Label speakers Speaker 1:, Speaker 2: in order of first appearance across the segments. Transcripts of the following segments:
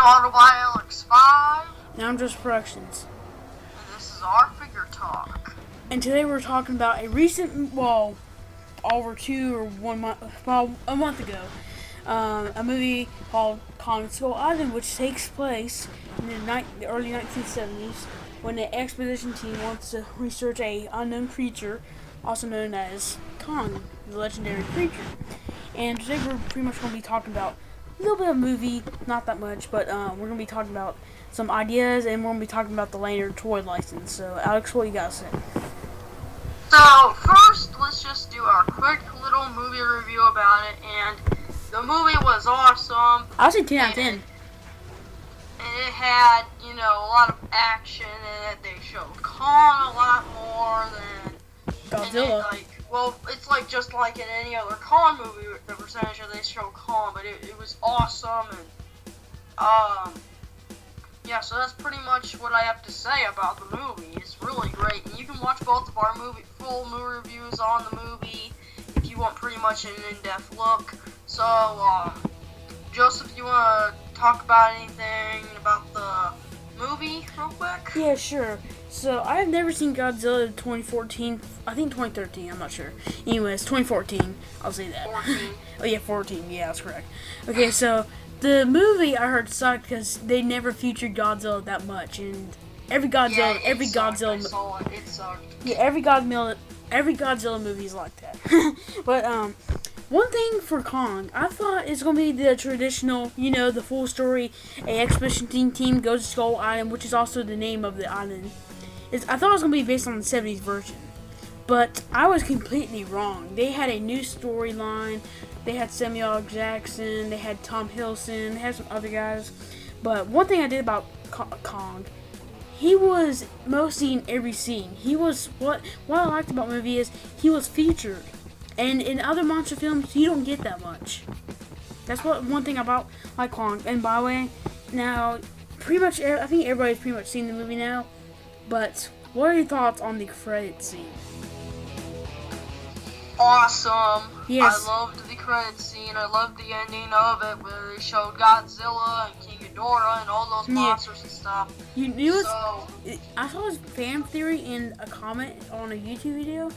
Speaker 1: Auto by AA5.
Speaker 2: Now I'm just Productions.
Speaker 1: And this is our figure talk.
Speaker 2: And today we're talking about a recent, over 2 or 1 month, a month ago, a movie called Kong Skull Island, which takes place in the early 1970s when the expedition team wants to research a unknown creature, also known as Kong, the legendary creature. And today we're pretty much going to be talking about a little bit of movie, not that much, but we're going to be talking about some ideas, and we're going to be talking about the Lanyard toy license. So, Alex, what you got to say?
Speaker 1: So, first, let's just do our quick little movie review about it, and the movie was awesome.
Speaker 2: I'll say 10 out of 10.
Speaker 1: And it had, a lot of action in it. They showed Kong a lot more than
Speaker 2: Godzilla.
Speaker 1: It's like just like in any other Kong movie, the percentage that they show Kong, but it was awesome, and yeah, so that's pretty much what I have to say about the movie. It's really great, and you can watch both of our full movie reviews on the movie if you want pretty much an in-depth look. So, Joseph, you want to talk about anything about the movie real quick?
Speaker 2: Yeah, sure. So, I've never seen Godzilla 2014. I think 2013. I'm not sure. Anyways, 2014. I'll say that.
Speaker 1: 14.
Speaker 2: Oh, yeah, 14. Yeah, that's correct. Okay, so the movie I heard sucked because they never featured Godzilla that much. And every Godzilla,
Speaker 1: it sucked.
Speaker 2: Yeah, every Godzilla movie is like that. But, one thing for Kong, I thought it's going to be the traditional, the full story, a expedition team goes to Skull Island, which is also the name of the island. I thought it was going to be based on the 70s version, but I was completely wrong. They had a new storyline. They had Samuel L. Jackson, they had Tom Hiddleston, they had some other guys. But one thing I did about Kong, he was mostly in every scene. He was, what I liked about the movie is he was featured. And in other monster films, you don't get that much. That's one thing about Kong. And by the way, now, pretty much, I think everybody's pretty much seen the movie now. But what are your thoughts on the credit scene?
Speaker 1: Awesome.
Speaker 2: Yes.
Speaker 1: I loved the credit scene. I loved the ending of it where they showed Godzilla and King Ghidorah and all those monsters and stuff.
Speaker 2: I saw this fan theory in a comment on a YouTube video.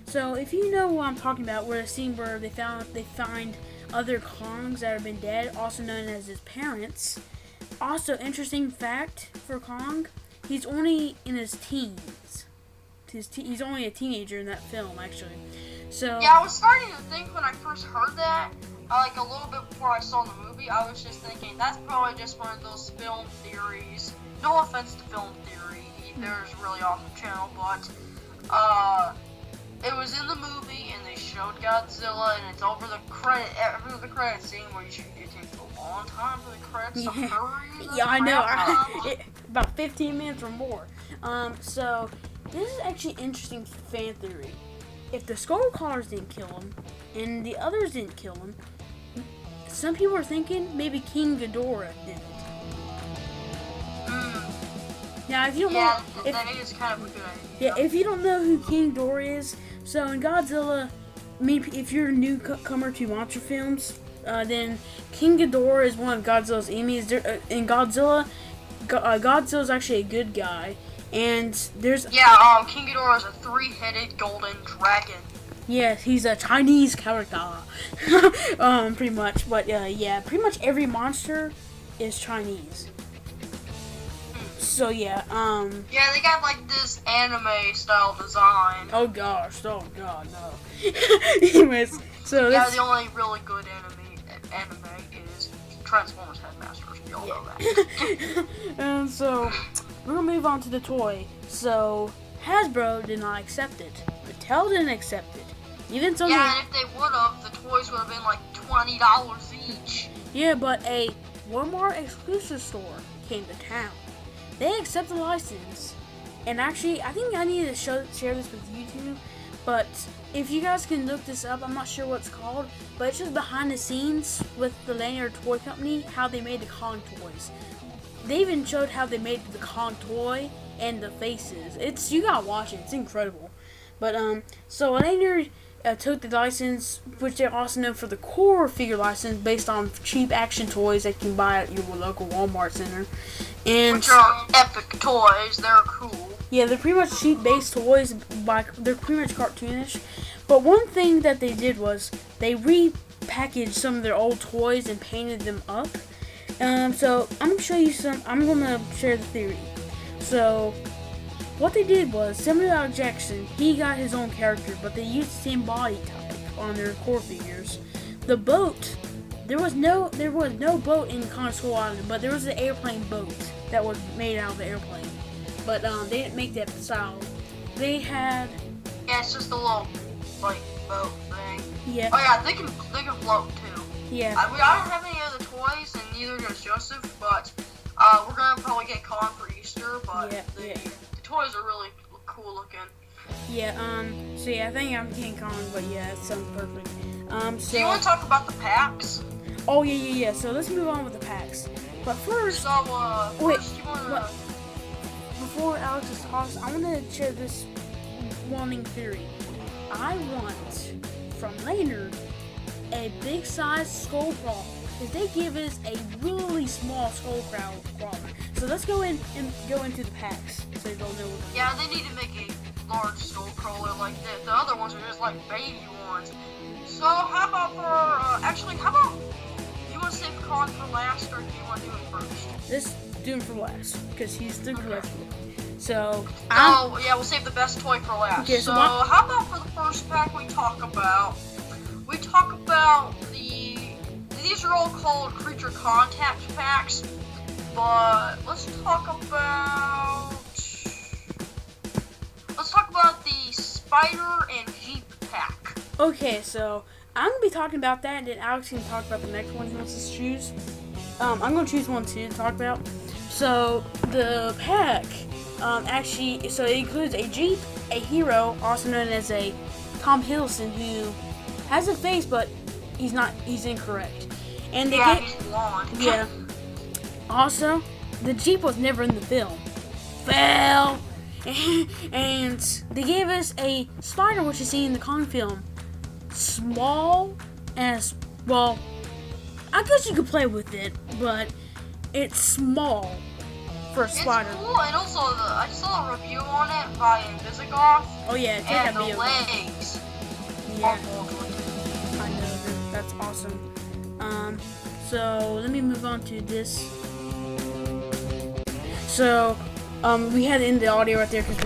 Speaker 2: So if you know what I'm talking about, where the scene where they find other Kongs that have been dead, also known as his parents. Also, interesting fact for Kong, he's only in his teens. He's only a teenager in that film, actually. So
Speaker 1: yeah, I was starting to think when I first heard that, a little bit before I saw the movie, I was just thinking that's probably just one of those film theories. No offense to film theory, there's a really awesome channel, but it was in the movie, and they showed Godzilla, and it's over the credit scene where it takes a long time for the credits to hurry.
Speaker 2: Yeah, I know. About 15 minutes or more. So this is actually interesting fan theory. If the Skull Crawlers didn't kill him, and the others didn't kill him, some people are thinking maybe King Ghidorah did it. Now, if you don't know,
Speaker 1: that is kind of a good idea.
Speaker 2: Yeah, if you don't know who King Ghidorah is, so in Godzilla, if you're a newcomer to monster films, then King Ghidorah is one of Godzilla's enemies. In Godzilla, Godzilla's actually a good guy, and there's
Speaker 1: King Ghidorah is a 3-headed golden dragon.
Speaker 2: Yes, he's a Chinese character, pretty much. But pretty much every monster is Chinese. So yeah,
Speaker 1: yeah, they got this anime style design.
Speaker 2: Oh god, no. Anyways, so
Speaker 1: the only really good anime is Transformers Headmasters. We all know that.
Speaker 2: And so we're gonna move on to the toy. So Hasbro did not accept it. Mattel didn't accept it. Even some.
Speaker 1: Yeah, and if they would have, the toys would have been $20 each.
Speaker 2: Yeah, but a Walmart exclusive store came to town. They accept the license, and actually, I think I need to share this with YouTube, but if you guys can look this up, I'm not sure what it's called, but it's just behind the scenes with the Lanyard Toy Company, how they made the Kong toys. They even showed how they made the Kong toy and the faces. You gotta watch it, it's incredible. But, so Lanyard took the license, which they're also known for the core figure license, based on cheap action toys that you can buy at your local Walmart center. And
Speaker 1: which are epic toys. They're cool.
Speaker 2: yeah, they're pretty much cheap base toys. They're pretty much cartoonish. But one thing that they did was they repackaged some of their old toys and painted them up. So I'm gonna show you some. I'm gonna share the theory. So what they did was Samuel L. Jackson. He got his own character, but they used the same body type on their core figures. The boat. There was no boat in Kong Skull Island, but there was an airplane boat that was made out of the airplane. But they didn't make that style. They had.
Speaker 1: Yeah, it's just a little like boat thing.
Speaker 2: Yeah.
Speaker 1: Oh yeah, they can float too.
Speaker 2: Yeah.
Speaker 1: I don't have any other toys, and neither does Joseph. But we're gonna probably get Kong for Easter. But the toys are really cool looking.
Speaker 2: Yeah. So yeah, I think I'm King Kong, but yeah, it sounds perfect. So.
Speaker 1: Do you want to talk about the packs?
Speaker 2: Oh yeah. So let's move on with the packs. But first.
Speaker 1: So
Speaker 2: wait.
Speaker 1: First you wanna.
Speaker 2: Before Alex talks, I want to share this wanting theory. I want from Lanyard a big size skull crawler, because they give us a really small skull crawler. So let's go in and go into the packs so they'll know.
Speaker 1: Yeah, they need to make a large skull crawler like this. The other ones are just like baby ones. So how about how about you want to save Kong for last, or do you want to do it first?
Speaker 2: Let's do him for last because he's the collectible. So
Speaker 1: we'll save the best toy for last.
Speaker 2: Okay,
Speaker 1: so how about for the first pack we talk about these are all called creature contact packs, but let's talk about the Spider and Jeep pack.
Speaker 2: Okay, so I'm gonna be talking about that, and then Alex can talk about the next one he wants to choose. I'm gonna choose one too to talk about. So the pack so it includes a Jeep, a Hero, also known as a Tom Hiddleston, who has a face, but he's incorrect. And
Speaker 1: he's blonde.
Speaker 2: Yeah. Also, the Jeep was never in the film. Fail! And they gave us a Spider, which you see in the Kong film. Small as, well, I guess you could play with it, but it's small for a Spider.
Speaker 1: It's cool, and also I saw a review on it by Invisigoth.
Speaker 2: Oh yeah,
Speaker 1: and the legs.
Speaker 2: Yeah, I know that's awesome. So let me move on to this. So we had to end the audio right there because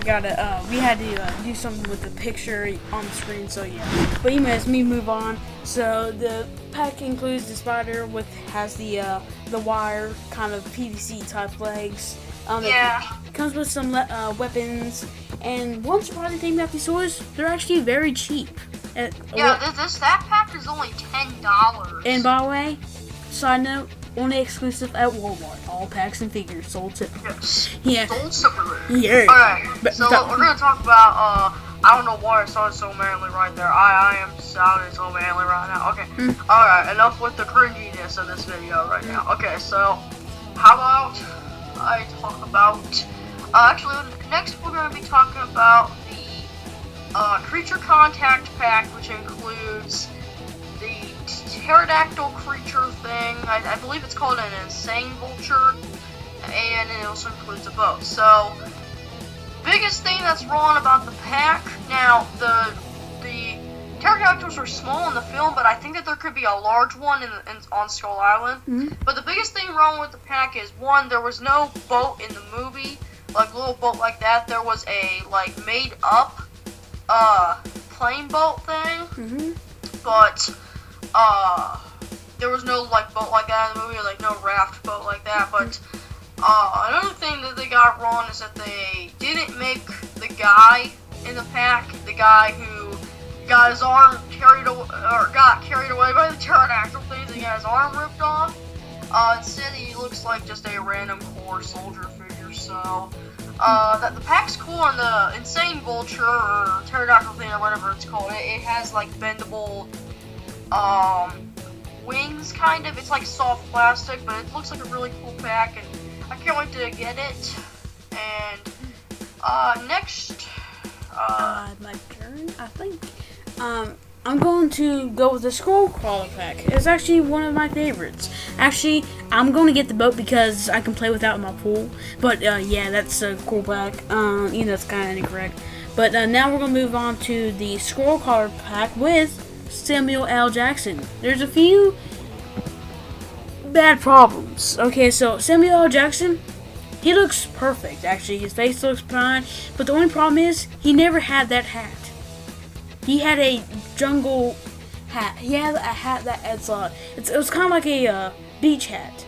Speaker 2: we had to do something with the picture on the screen. So yeah, but anyways, let me move on. So the pack includes the Spider has the wire kind of PVC type legs. It comes with some weapons, and one surprising thing about these toys, they're actually very cheap.
Speaker 1: That pack is only $10.
Speaker 2: And by the way, side note, only exclusive at Walmart. All packs and figures sold separately.
Speaker 1: Yes.
Speaker 2: Yeah.
Speaker 1: Sold separately.
Speaker 2: Yeah.
Speaker 1: Alright, so we're gonna talk about I don't know why I sounded so manly right there. I am sounding so manly right now. Okay. Alright, enough with the cringiness of this video right now. Okay, so how about I talk about actually next we're gonna be talking about the creature contact pack, which includes the pterodactyl creature thing. I believe it's called an insane vulture, and it also includes a boat. So biggest thing that's wrong about the pack, now the pterodactyls are small in the film, but I think that there could be a large one on Skull Island. But the biggest thing wrong with the pack is, one, there was no boat in the movie, like a little boat like that. There was a made up plane boat thing, but there was no boat like that in the movie, or no raft boat like that. But another thing that they got wrong is that they didn't make the guy in the pack, the guy who got his arm got carried away by the pterodactyl things, and got his arm ripped off. Instead, he looks like just a random core soldier figure. So that the pack's cool, and the insane vulture or pterodactyl thing or whatever it's called, it has bendable wings, kind of. It's like soft plastic, but it looks like a really cool pack, and I can't wait to get it. And next,
Speaker 2: my turn, I think. I'm going to go with the scroll crawler pack. It's actually one of my favorites. Actually, I'm going to get the boat because I can play without in my pool. But yeah, that's a cool pack. It's kind of incorrect. But now we're going to move on to the scroll crawler pack with Samuel L. Jackson. There's a few bad problems. Okay, so Samuel L. Jackson, he looks perfect. Actually, his face looks fine. But the only problem is he never had that hat. He had a jungle hat. He had a hat that it was kind of like a beach hat.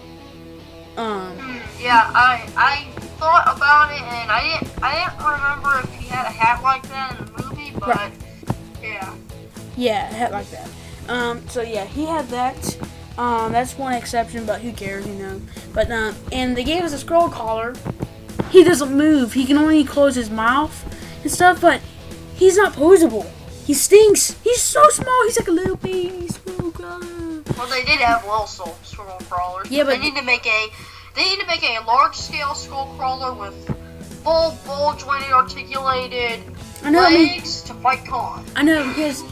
Speaker 1: Yeah, I thought about it and I didn't remember if he had a hat like that in the movie, but right.
Speaker 2: Yeah, a hat like that. So yeah, he had that. That's one exception, but who cares, But and they gave us a scroll collar. He doesn't move. He can only close his mouth and stuff, but he's not posable. He stinks. He's so small. He's like a little baby scroll crawler.
Speaker 1: Well, they did have little scroll crawlers.
Speaker 2: Yeah, but
Speaker 1: they need to make a large scale scroll crawler with full jointed, articulated legs to fight Kong.
Speaker 2: I know because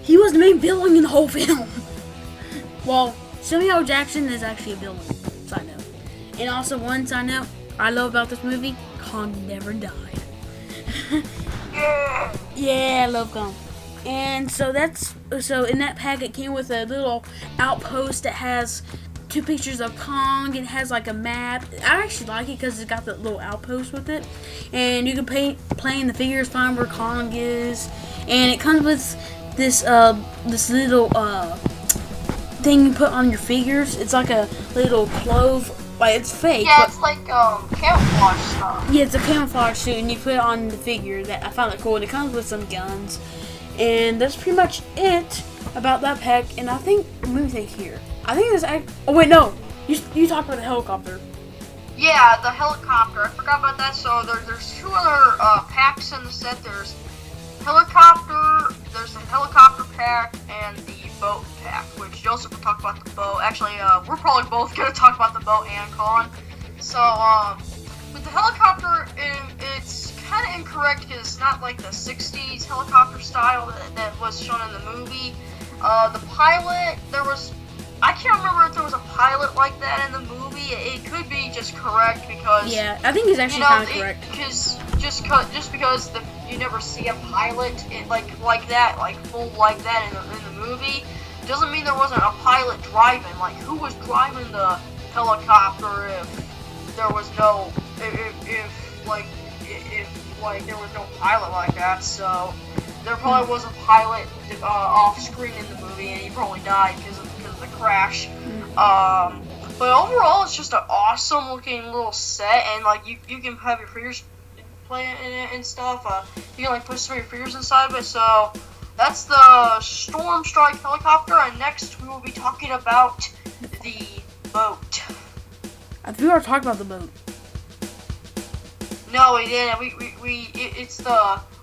Speaker 2: he was the main villain in the whole film. Well, Samuel L. Jackson is actually a villain. Side note. And also one side note I love about this movie: Kong never died. Yeah, I love Kong. And so in that pack it came with a little outpost that has 2 pictures of Kong. It has like a map. I actually like it because it's got the little outpost with it. And you can play in the figures, find where Kong is. And it comes with this little thing you put on your figures. It's like a little clove. Like, it's fake.
Speaker 1: Yeah, it's like camouflage stuff.
Speaker 2: Yeah, it's a camouflage suit, and you put it on the figure. That I found it cool. And it comes with some guns, and that's pretty much it about that pack. And I think, let me think here. I think there's. Oh wait, no. You talked about the helicopter.
Speaker 1: Yeah, the helicopter. I forgot about that. So there's 2 other packs in the set. There's helicopter. There's the helicopter pack and the boat pack, which Joseph will talk about the boat. Actually, we're probably both going to talk about the boat and Kong. So, with the helicopter, it's kind of incorrect because it's not like the 60s helicopter style that was shown in the movie. The pilot, I can't remember if there was a pilot like that in the movie. It could be just correct because...
Speaker 2: Yeah, I think it's actually kind of correct.
Speaker 1: Just because you never see a pilot like that, like full like that in the movie, doesn't mean there wasn't a pilot driving. Like, who was driving the helicopter if there was no if there was no pilot like that? So there probably was a pilot off screen in the movie, and he probably died because of the crash. But overall, it's just an awesome looking little set, and like you can have your figures play in it and stuff. You can like put some of your figures inside of it. So that's the Storm Strike helicopter, and next we will be talking about the boat.
Speaker 2: I think we already talked about the boat.
Speaker 1: No, we didn't.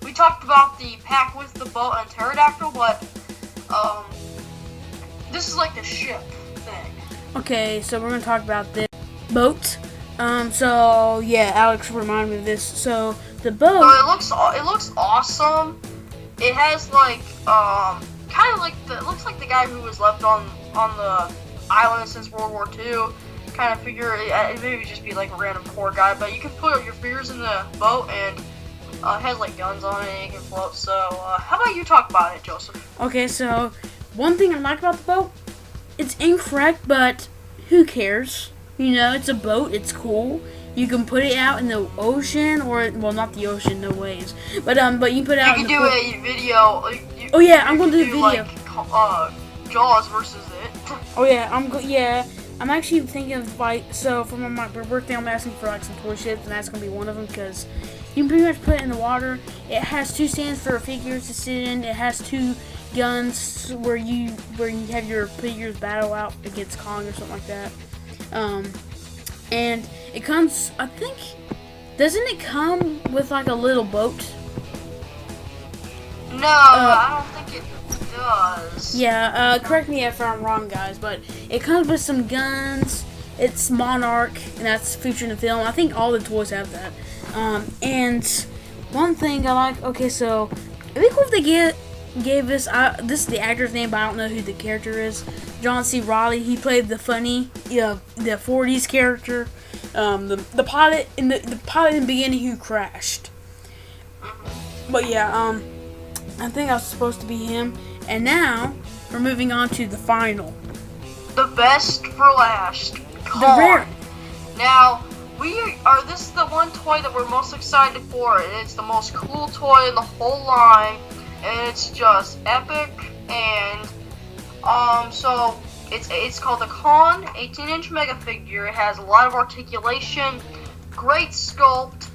Speaker 1: We talked about the pack with the boat and pterodactyl, but this is like the ship thing.
Speaker 2: Okay, so we're gonna talk about this boat. So yeah, Alex reminded me of this. So the boat.
Speaker 1: So it looks awesome. It has like kind of like it looks like the guy who was left on the island since World War II. Kind of figure it maybe just be like a random poor guy, but you can put your figures in the boat and it has like guns on it and it can float. So how about you talk about it, Joseph?
Speaker 2: Okay, so one thing I like about the boat, it's incorrect, but who cares? It's a boat. It's cool. You can put it out in the ocean, or not the ocean, no waves. But you put it out.
Speaker 1: You can do a video.
Speaker 2: Oh yeah, I'm gonna do a video.
Speaker 1: Like, Jaws versus it.
Speaker 2: Oh yeah, I'm actually thinking of for my birthday, I'm asking for like some toy ships, and that's gonna be one of them because you can pretty much put it in the water. It has 2 stands for figures to sit in. It has 2 guns where you have your figures battle out against Kong or something like that. And it comes, I think, doesn't it come with like a little boat?
Speaker 1: No, I don't think it does.
Speaker 2: Yeah, correct me if I'm wrong, guys, but it comes with some guns. It's Monarch, and that's featured in the film. I think all the toys have that. And one thing I like, okay, so it'd be cool if they get gave us this is the actor's name, but I don't know who the character is. John C. Reilly. He played the funny, the 40s character, the pilot in the pilot in the beginning who crashed. But yeah, I think I was supposed to be him. And now we're moving on to the final.
Speaker 1: The best for last.
Speaker 2: The rare.
Speaker 1: Now, this is the one toy that we're most excited for, and it's the most cool toy in the whole line, and it's just epic, and, so, it's called the Kong 18-inch Mega Figure. It has a lot of articulation, great sculpt,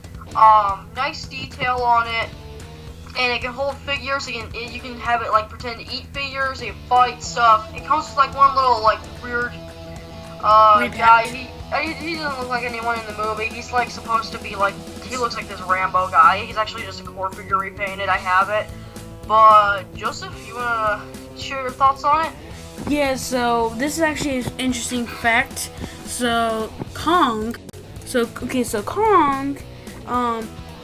Speaker 1: nice detail on it, and it can hold figures. You can have it, like, pretend to eat figures, it can fight stuff. It comes with, like, one little, like, weird, guy. He doesn't look like anyone in the movie. He's like supposed to be like, he looks like this Rambo guy. He's actually just a core figure repainted. I have it. But Joseph, you wanna share your thoughts on it?
Speaker 2: Yeah, so this is actually an interesting fact. So Kong,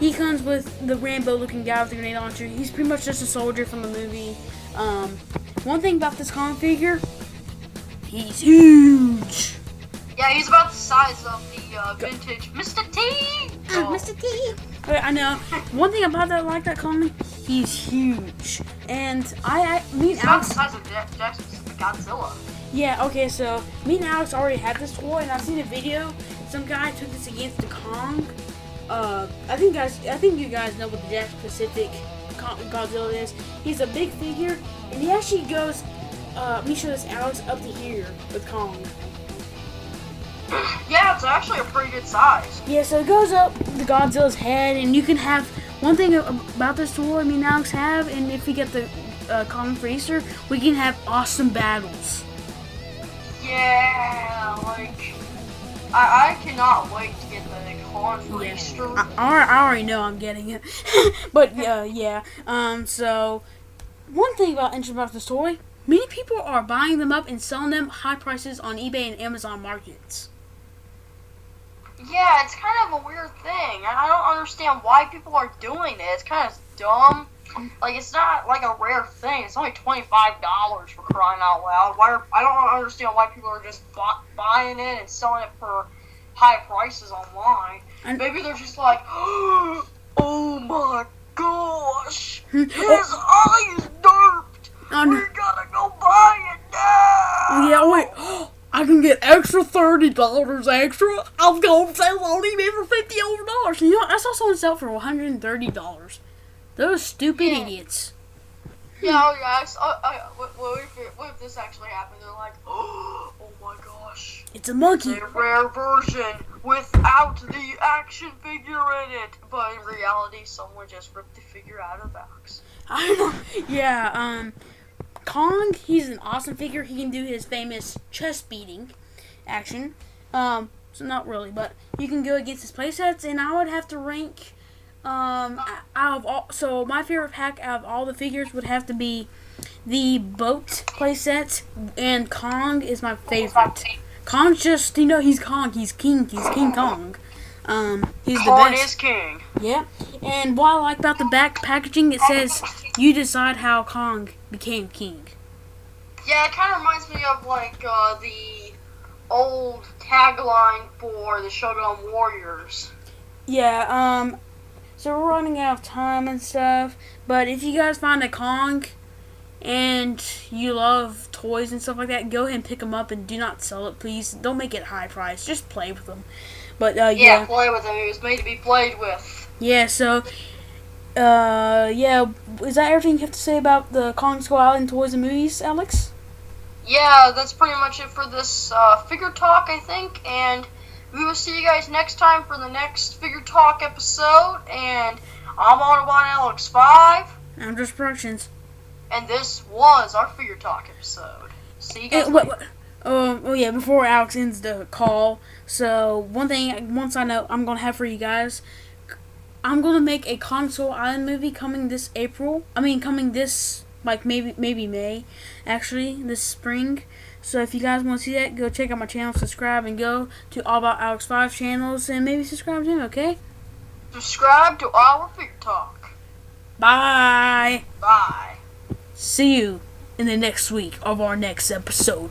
Speaker 2: he comes with the Rambo looking guy with the grenade launcher. He's pretty much just a soldier from the movie. One thing about this Kong figure, he's huge.
Speaker 1: Yeah, he's about the size of the vintage Mr. T.
Speaker 2: Mr. T. I know. One thing about that, like that Kong, he's huge. And me and Alex.
Speaker 1: He's about the size of Jackson's Godzilla.
Speaker 2: Yeah. Okay. So me and Alex already had this toy, and I've seen a video. Some guy took this against the Kong. I think you guys know what the Jackson Pacific Godzilla is. He's a big figure, and he actually goes. Let me show this Alex up to here with Kong.
Speaker 1: Yeah, it's actually a pretty good size.
Speaker 2: Yeah, so it goes up the Godzilla's head, and you can have one thing about this toy. Me and Alex have, and if we get the Kong for Easter, we can have awesome battles.
Speaker 1: Yeah, like I cannot wait to get the Kong for Easter.
Speaker 2: I already know I'm getting it, but yeah. So one thing interesting about this toy, many people are buying them up and selling them high prices on eBay and Amazon markets.
Speaker 1: Yeah, it's kind of a weird thing. I don't understand why people are doing it. It's kind of dumb. Like, it's not like a rare thing. It's only $25 for crying out loud. I don't understand why people are just buying it and selling it for high prices online. Maybe they're just like, oh my gosh, his eye is derped. We gotta go buy it now.
Speaker 2: Yeah, wait. I can get extra $30 extra. I'll go sell on eBay for $50. You know, I saw someone sell for $130. Those stupid idiots.
Speaker 1: Yeah, what if this actually happened? They're like, oh my gosh.
Speaker 2: It's a monkey.
Speaker 1: It's a rare version without the action figure in it. But in reality, someone just ripped the figure out of the box.
Speaker 2: I know. Yeah, Kong, he's an awesome figure. He can do his famous chest beating action. So not really, but you can go against his playsets, and I would have to rank so my favorite pack out of all the figures would have to be the boat playset, and Kong is my favorite. Kong's just, he's Kong, he's King Kong. He's the
Speaker 1: Kong
Speaker 2: best.
Speaker 1: is king.
Speaker 2: Yeah, and what I like about the back packaging, it says, you decide how Kong became king.
Speaker 1: Yeah, it kind of reminds me of, like, the old tagline for the Shogun Warriors.
Speaker 2: Yeah, so we're running out of time and stuff, but if you guys find a Kong and you love toys and stuff like that, go ahead and pick them up and do not sell it, please. Don't make it high price. Just play with them. But,
Speaker 1: yeah, play with them. It was made to be played with.
Speaker 2: Yeah, so, yeah, is that everything you have to say about the Kong Skull Island toys and movies, Alex?
Speaker 1: Yeah, that's pretty much it for this figure talk, I think, and we will see you guys next time for the next figure talk episode, and I'm Autobot LX5.
Speaker 2: I'm Just Productions.
Speaker 1: And this was our figure talk episode. See you guys later.
Speaker 2: Oh yeah, before Alex ends the call, so one side note I'm going to have for you guys, I'm going to make a Kong Skull Island movie coming this maybe May, actually, this spring. So if you guys want to see that, go check out my channel, subscribe, and go to All About Alex5 channels, and maybe subscribe to him, okay?
Speaker 1: Subscribe to our figure talk.
Speaker 2: Bye!
Speaker 1: Bye.
Speaker 2: see you in the next week of our next episode.